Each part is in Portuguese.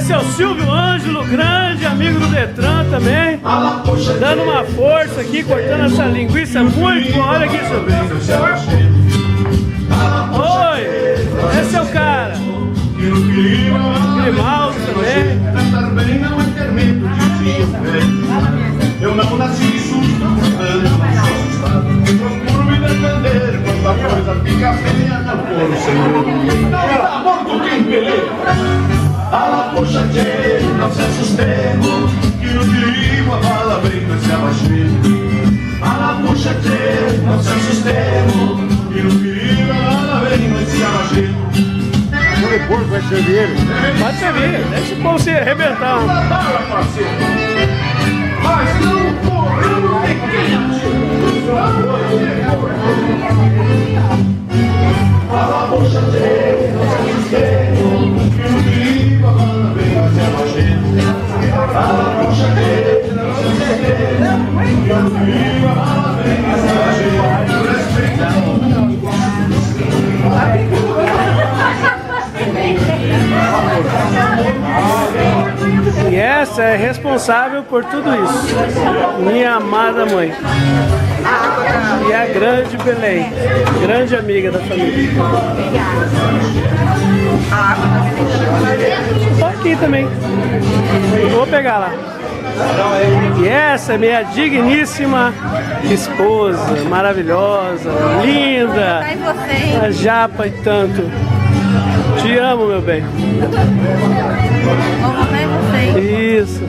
Esse é o Silvio Ângelo, grande amigo do Detran também, dando uma força aqui, cortando essa linguiça muito boa. Olha aqui, sobrinho. Oi, esse é o cara. Grimaldo também. Eu não nasci sustentando, procuro me defender quando a coisa fica feia, não por senhor. Tá morto quem peleia? A poxa tchê, não se assustemos, que no perigo a bala vem com esse abaixinho. A poxa tchê, não se assustemos, que no perigo a bala vem com esse abaixinho. Vai servir ele? Pode servir, deixa o povo se arrebentar. Mas não correu a poxa tchê, não se assustemos, que no perigo a bala vem com esse abaixinho. A poxa tchê, não se assustemos, que no perigo a bala vem com esse abaixinho. E essa é responsável por tudo isso, minha amada mãe. E a grande Belém, grande amiga da família. Tô aqui também. Vou pegar lá. E essa é minha digníssima esposa, maravilhosa, linda, a japa e tanto. Te amo, meu bem. Isso.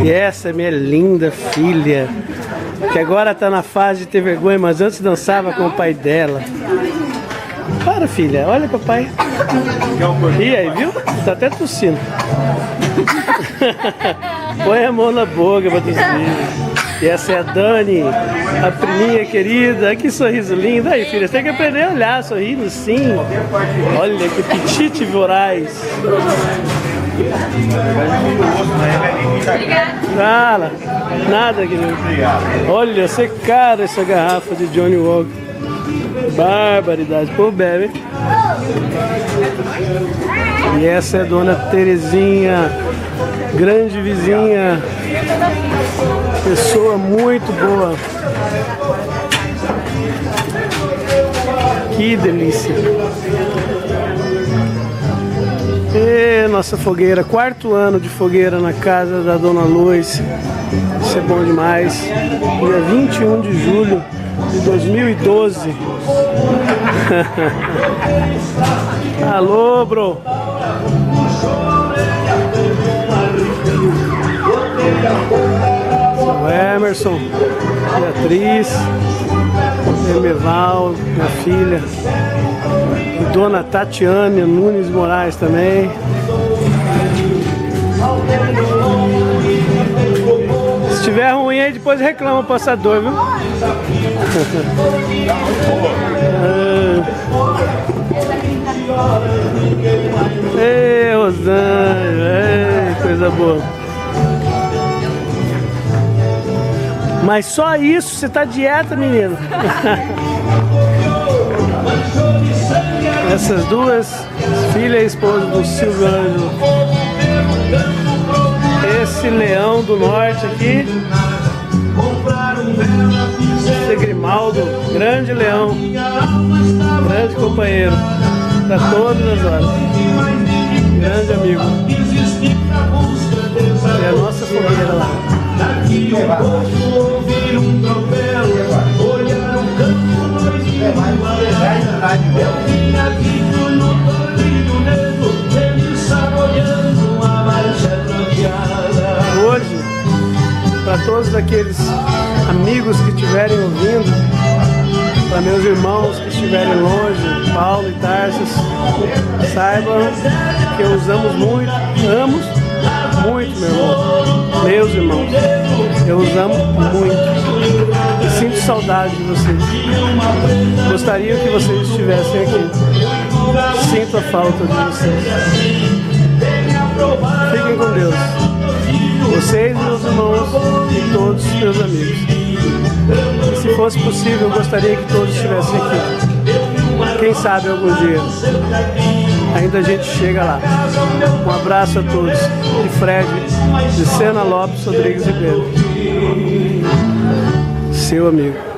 E essa é minha linda filha, que agora tá na fase de ter vergonha, mas antes dançava com o pai dela. Para, filha, olha papai. E aí, viu? Tá até tossindo. Põe a mão na boca pra tossir. E essa é a Dani, a priminha querida. Que sorriso lindo. Aí, filha, você tem que aprender a olhar, sorrindo sim. Olha que petite voraz. Fala. Nada, querido. Olha, você cara essa garrafa de Johnny Walker. Barbaridade. Pô, bebe. E essa é a dona Terezinha, grande vizinha, pessoa muito boa. Que delícia. E nossa fogueira, 4º ano de fogueira na casa da dona Luz. Isso é bom demais. Dia 21 de julho de 2012. Alô, bro. O Emerson, Beatriz, Emerval, minha filha, e dona Tatiane Nunes Moraes também. Se tiver ruim aí, depois reclama o passador, viu? Ei, Rosângela, ei, coisa boa. Mas só isso, você tá dieta, menino. Essas duas, filha e esposa do Silvio Ângelo. Esse leão do norte aqui, esse Grimaldo, grande leão, grande companheiro, para todas as horas, grande amigo. E a nossa fogueira lá. Hoje, para todos aqueles amigos que estiverem ouvindo, para meus irmãos que estiverem longe, Paulo e Tarsis, saibam que eu os amo muito, muito, meu irmão, meus irmãos, eu os amo muito e sinto saudade de vocês. Gostaria que vocês estivessem aqui. Sinto a falta de vocês. Fiquem com Deus. Vocês, meus irmãos e todos os meus amigos. E se fosse possível, eu gostaria que todos estivessem aqui. Quem sabe algum dia. ainda a gente chega lá. Um abraço a todos. De Fred, de Sena Lopes Rodrigues Ribeiro. Seu amigo.